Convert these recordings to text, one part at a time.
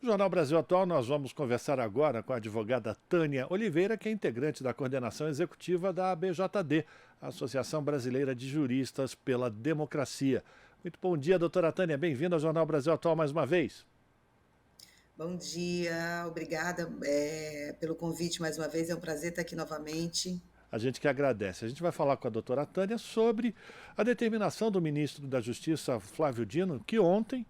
No Jornal Brasil Atual, nós vamos conversar agora com a advogada Tânia Oliveira, que é integrante da coordenação executiva da ABJD, Associação Brasileira de Juristas pela Democracia. Muito bom dia, doutora Tânia. Bem-vinda ao Jornal Brasil Atual mais uma vez. Bom dia, obrigada pelo convite mais uma vez, é um prazer estar aqui novamente. A gente que agradece. A gente vai falar com a doutora Tânia sobre a determinação do ministro da Justiça, Flávio Dino, que ontem,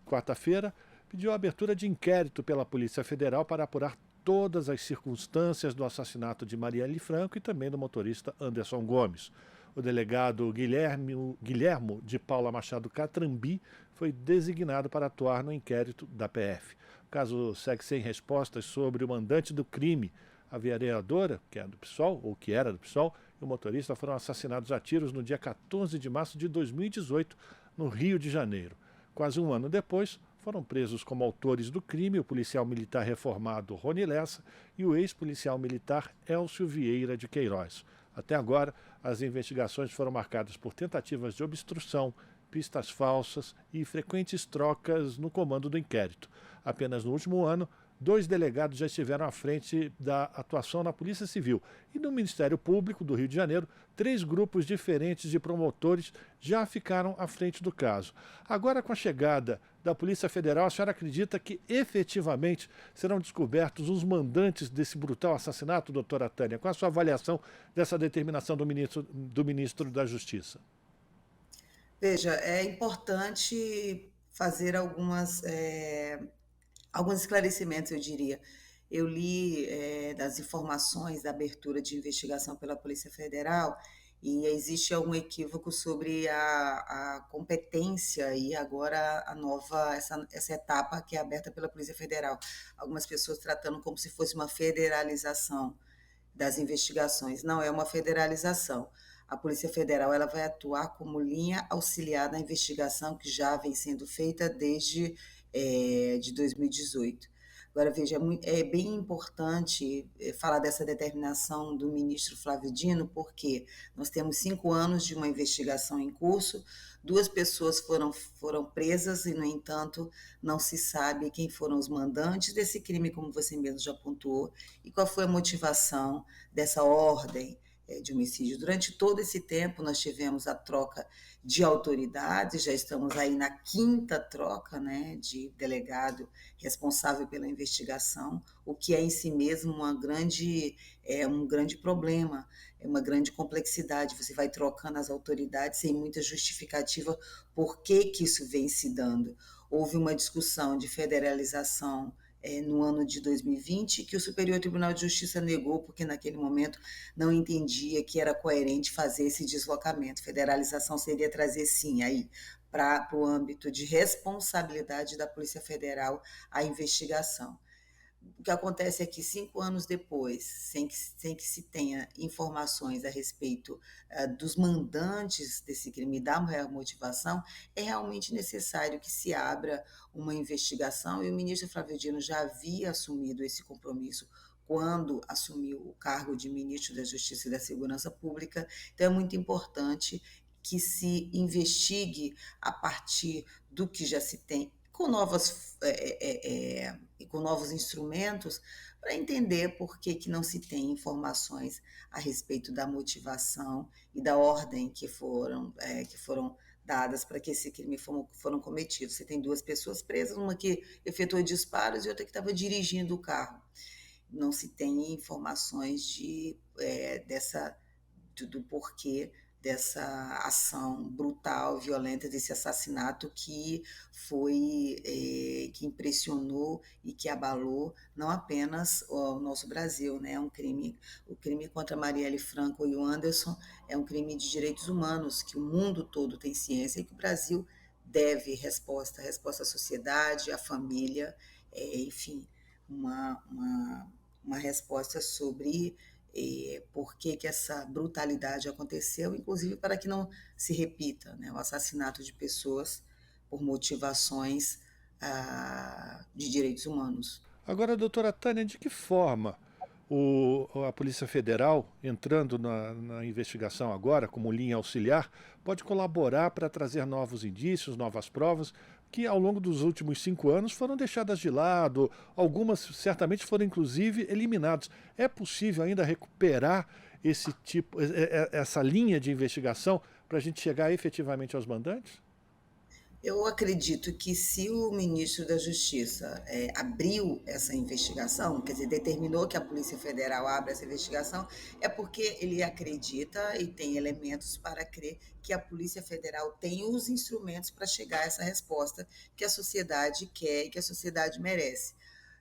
quarta-feira, pediu a abertura de inquérito pela Polícia Federal para apurar todas as circunstâncias do assassinato de Marielle Franco e também do motorista Anderson Gomes. O delegado Guilhermo de Paula Machado Catrambi foi designado para atuar no inquérito da PF. O caso segue sem respostas sobre o mandante do crime. A vereadora, que é do PSOL, ou que era do PSOL, e o motorista foram assassinados a tiros no dia 14 de março de 2018, no Rio de Janeiro. Quase um ano depois, foram presos como autores do crime o policial militar reformado Rony Lessa e o ex-policial militar Elcio Vieira de Queiroz. Até agora, as investigações foram marcadas por tentativas de obstrução, pistas falsas e frequentes trocas no comando do inquérito. Apenas no último ano, 2 delegados já estiveram à frente da atuação na Polícia Civil. E no Ministério Público do Rio de Janeiro, 3 grupos diferentes de promotores já ficaram à frente do caso. Agora, com a chegada da Polícia Federal, a senhora acredita que efetivamente serão descobertos os mandantes desse brutal assassinato, doutora Tânia? Qual a sua avaliação dessa determinação do ministro da Justiça? Veja, é importante fazer alguns esclarecimentos, eu diria. Eu li das informações da abertura de investigação pela Polícia Federal e existe algum equívoco sobre a competência e agora essa etapa que é aberta pela Polícia Federal. Algumas pessoas tratando como se fosse uma federalização das investigações. Não é uma federalização. A Polícia Federal ela vai atuar como linha auxiliar da investigação que já vem sendo feita desde de 2018. Agora, veja, é bem importante falar dessa determinação do ministro Flávio Dino, porque nós temos 5 anos de uma investigação em curso, 2 pessoas foram presas e, no entanto, não se sabe quem foram os mandantes desse crime, como você mesmo já pontuou, e qual foi a motivação dessa ordem de homicídio. Durante todo esse tempo, nós tivemos a troca de autoridades, já estamos aí na 5ª troca, né, de delegado responsável pela investigação, o que é em si mesmo um grande problema, é uma grande complexidade. Você vai trocando as autoridades sem muita justificativa por que isso vem se dando. Houve uma discussão de federalização no ano de 2020, que o Superior Tribunal de Justiça negou, porque naquele momento não entendia que era coerente fazer esse deslocamento. Federalização seria trazer, sim, aí para o âmbito de responsabilidade da Polícia Federal a investigação. O que acontece é que 5 anos depois, sem que se tenha informações a respeito dos mandantes desse crime, da real motivação, é realmente necessário que se abra uma investigação, e o ministro Flávio Dino já havia assumido esse compromisso quando assumiu o cargo de ministro da Justiça e da Segurança Pública. Então é muito importante que se investigue a partir do que já se tem, com novos instrumentos, para entender por que não se tem informações a respeito da motivação e da ordem que foram dadas para que esse crime foram cometidos. Você tem 2 pessoas presas, uma que efetuou disparos e outra que estava dirigindo o carro. Não se tem informações do porquê dessa ação brutal, violenta, desse assassinato que impressionou e que abalou não apenas o nosso Brasil, né? O crime contra Marielle Franco e o Anderson é um crime de direitos humanos que o mundo todo tem ciência e que o Brasil deve resposta à sociedade, à família, enfim, uma resposta sobre por que essa brutalidade aconteceu, inclusive para que não se repita, né, o assassinato de pessoas por motivações de direitos humanos. Agora, doutora Tânia, de que forma a Polícia Federal, entrando na investigação agora como linha auxiliar, pode colaborar para trazer novos indícios, novas provas, que ao longo dos últimos 5 anos foram deixadas de lado, algumas certamente foram inclusive eliminadas. É possível ainda recuperar esse tipo, essa linha de investigação para a gente chegar efetivamente aos mandantes? Eu acredito que se o ministro da Justiça abriu essa investigação, quer dizer, determinou que a Polícia Federal abra essa investigação, é porque ele acredita e tem elementos para crer que a Polícia Federal tem os instrumentos para chegar a essa resposta que a sociedade quer e que a sociedade merece.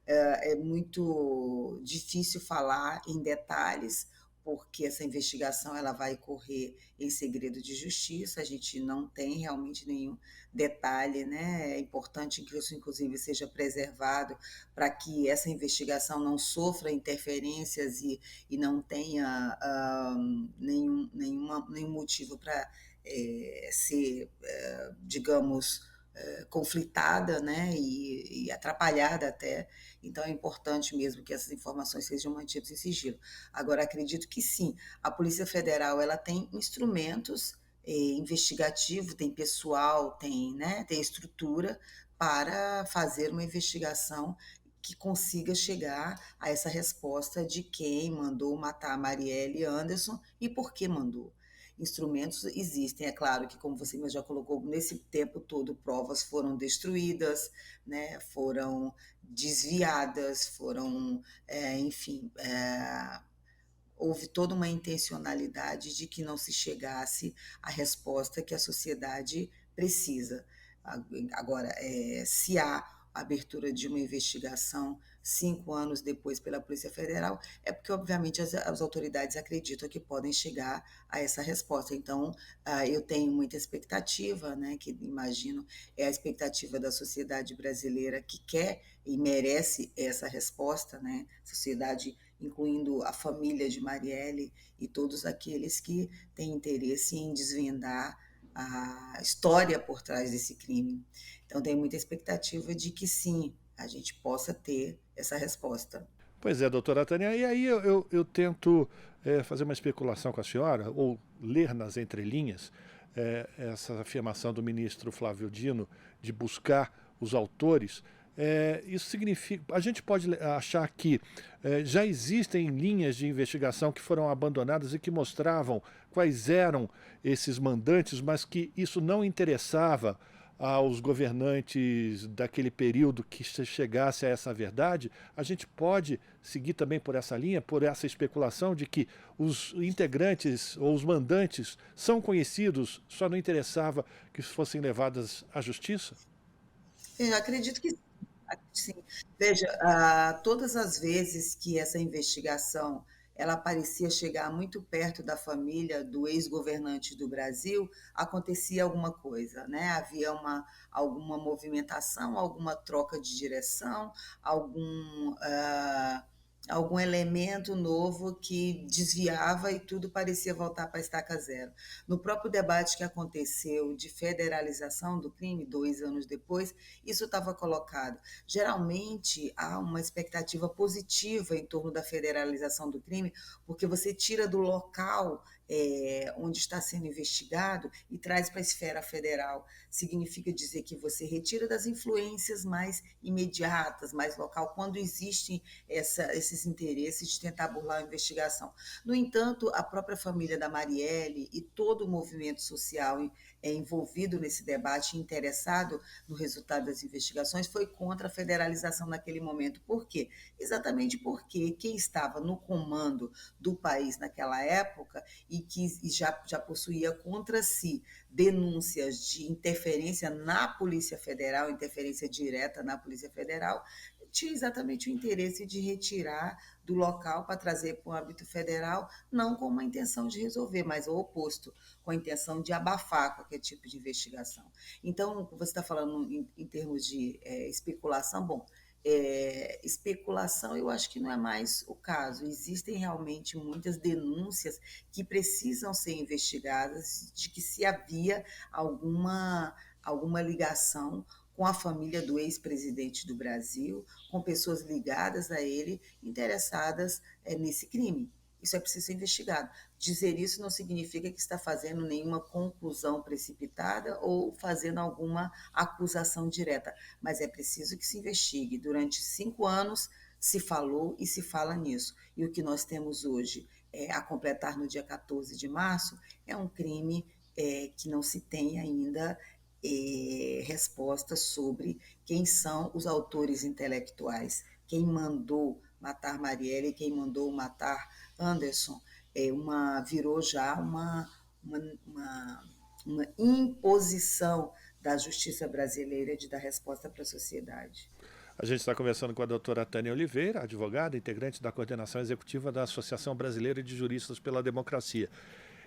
É muito difícil falar em detalhes, porque essa investigação ela vai correr em segredo de justiça, a gente não tem realmente nenhum detalhe, né? É importante que isso, inclusive, seja preservado para que essa investigação não sofra interferências e não tenha nenhum motivo para ser, digamos, conflitada, né, e atrapalhada até. Então é importante mesmo que essas informações sejam mantidas em sigilo. Agora acredito que sim, a Polícia Federal ela tem instrumentos investigativos, tem pessoal, tem, né, tem estrutura para fazer uma investigação que consiga chegar a essa resposta de quem mandou matar a Marielle Anderson e por que mandou. Instrumentos existem, é claro que, como você já colocou, nesse tempo todo provas foram destruídas, né, foram desviadas, foram, enfim, houve toda uma intencionalidade de que não se chegasse à resposta que a sociedade precisa. Agora, se há abertura de uma investigação 5 anos depois pela Polícia Federal, é porque, obviamente, as autoridades acreditam que podem chegar a essa resposta. Então, eu tenho muita expectativa, né, que imagino é a expectativa da sociedade brasileira que quer e merece essa resposta, né, sociedade incluindo a família de Marielle e todos aqueles que têm interesse em desvendar a história por trás desse crime. Então, tenho muita expectativa de que sim, a gente possa ter essa resposta. Pois é, doutora Tânia, e aí eu tento fazer uma especulação com a senhora, ou ler nas entrelinhas, essa afirmação do ministro Flávio Dino de buscar os autores. Isso significa. A gente pode achar que já existem linhas de investigação que foram abandonadas e que mostravam quais eram esses mandantes, mas que isso não interessava aos governantes daquele período que chegasse a essa verdade. A gente pode seguir também por essa linha, por essa especulação de que os integrantes ou os mandantes são conhecidos, só não interessava que fossem levadas à justiça? Eu acredito que sim. Veja, todas as vezes que essa investigação ela parecia chegar muito perto da família do ex-governante do Brasil, acontecia alguma coisa, né? Havia alguma movimentação, alguma troca de direção, algum elemento novo que desviava e tudo parecia voltar para a estaca zero. No próprio debate que aconteceu de federalização do crime, 2 anos depois, isso estava colocado. Geralmente há uma expectativa positiva em torno da federalização do crime, porque você tira do local onde está sendo investigado e traz para a esfera federal. Significa dizer que você retira das influências mais imediatas, mais local, quando existem esses interesses de tentar burlar a investigação. No entanto, a própria família da Marielle e todo o movimento social envolvido nesse debate, interessado no resultado das investigações, foi contra a federalização naquele momento. Por quê? Exatamente porque quem estava no comando do país naquela época e que já possuía contra si denúncias de interferência na Polícia Federal, interferência direta na Polícia Federal, tinha exatamente o interesse de retirar do local para trazer para o âmbito federal, não com uma intenção de resolver, mas o oposto, com a intenção de abafar qualquer tipo de investigação. Então, você está falando em termos de especulação, bom, especulação eu acho que não é mais o caso. Existem realmente muitas denúncias que precisam ser investigadas de que se havia alguma ligação com a família do ex-presidente do Brasil, com pessoas ligadas a ele, interessadas nesse crime. isso é preciso ser investigado. Dizer isso não significa que está fazendo nenhuma conclusão precipitada ou fazendo alguma acusação direta, mas é preciso que se investigue. Durante 5 anos se falou e se fala nisso. E o que nós temos hoje, a completar no dia 14 de março, é um crime que não se tem ainda resposta sobre quem são os autores intelectuais, quem mandou matar Marielle, quem mandou matar Anderson. Virou já uma imposição da justiça brasileira de dar resposta para a sociedade. A gente está conversando com a doutora Tânia Oliveira, advogada, integrante da coordenação executiva da Associação Brasileira de Juristas pela Democracia.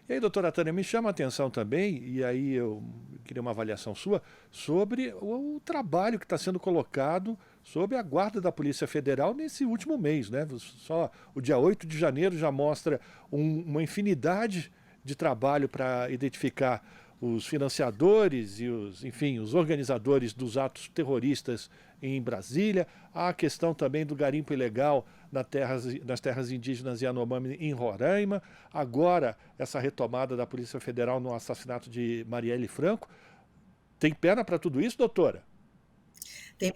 E aí, doutora Tânia, me chama a atenção também, e aí eu queria uma avaliação sua, sobre o trabalho que está sendo colocado sob a guarda da Polícia Federal nesse último mês, né? Só o dia 8 de janeiro já mostra uma infinidade de trabalho para identificar os financiadores e os organizadores dos atos terroristas em Brasília, a questão também do garimpo ilegal nas terras indígenas Yanomami em Roraima, agora essa retomada da Polícia Federal no assassinato de Marielle Franco. Tem perna para tudo isso, doutora? Eu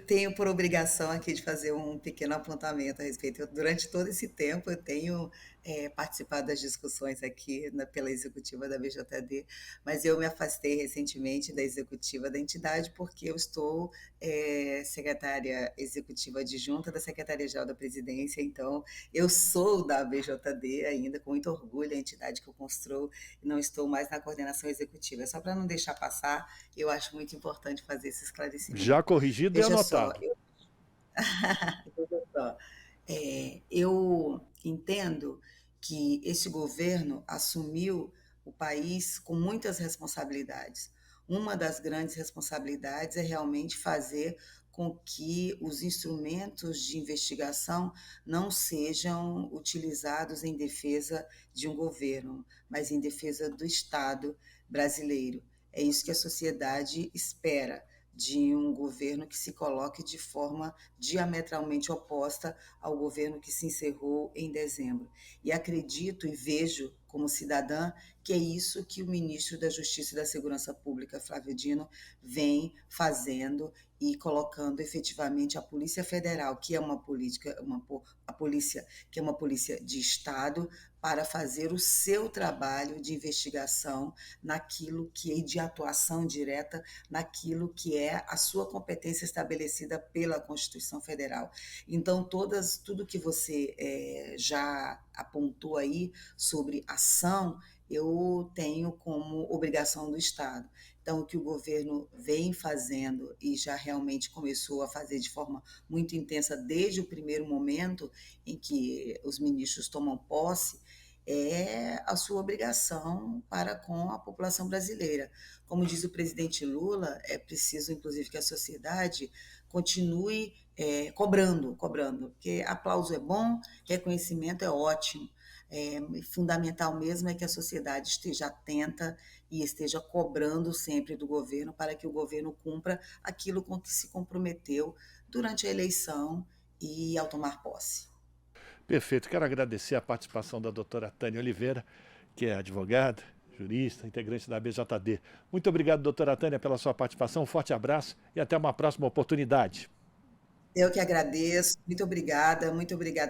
tenho por obrigação aqui de fazer um pequeno apontamento a respeito. Durante todo esse tempo, eu tenho participado das discussões aqui pela executiva da BJD, mas eu me afastei recentemente da executiva da entidade porque eu estou secretária executiva adjunta da Secretaria-Geral da Presidência, então eu sou da BJD ainda, com muito orgulho, a entidade que eu construo, e não estou mais na coordenação executiva. Só para não deixar passar, eu acho muito importante fazer esse esclarecimento. Já corrigido e anotado. Veja só, eu entendo que esse governo assumiu o país com muitas responsabilidades. Uma das grandes responsabilidades é realmente fazer com que os instrumentos de investigação não sejam utilizados em defesa de um governo, mas em defesa do Estado brasileiro. É isso que a sociedade espera de um governo que se coloque de forma diametralmente oposta ao governo que se encerrou em dezembro. E acredito e vejo, como cidadã, que é isso que o ministro da Justiça e da Segurança Pública, Flávio Dino, vem fazendo e colocando efetivamente a Polícia Federal, que é a polícia que é uma polícia de Estado, para fazer o seu trabalho de investigação naquilo que é de atuação direta, naquilo que é a sua competência estabelecida pela Constituição Federal. Então, tudo que você já apontou aí sobre ação, eu tenho como obrigação do Estado. Então, o que o governo vem fazendo e já realmente começou a fazer de forma muito intensa desde o primeiro momento em que os ministros tomam posse, é a sua obrigação para com a população brasileira. Como diz o presidente Lula, é preciso, inclusive, que a sociedade continue cobrando, porque aplauso é bom, reconhecimento é ótimo. Fundamental mesmo é que a sociedade esteja atenta e esteja cobrando sempre do governo para que o governo cumpra aquilo com que se comprometeu durante a eleição e ao tomar posse. Perfeito. Quero agradecer a participação da doutora Tânia Oliveira, que é advogada, jurista, integrante da BJD. Muito obrigado, doutora Tânia, pela sua participação. Um forte abraço e até uma próxima oportunidade. Eu que agradeço, muito obrigada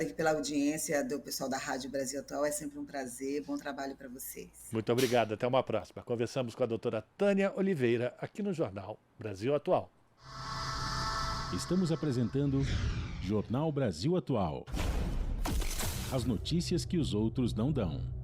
aqui pela audiência do pessoal da Rádio Brasil Atual, é sempre um prazer, bom trabalho para vocês. Muito obrigado, até uma próxima. Conversamos com a doutora Tânia Oliveira, aqui no Jornal Brasil Atual. Estamos apresentando Jornal Brasil Atual. As notícias que os outros não dão.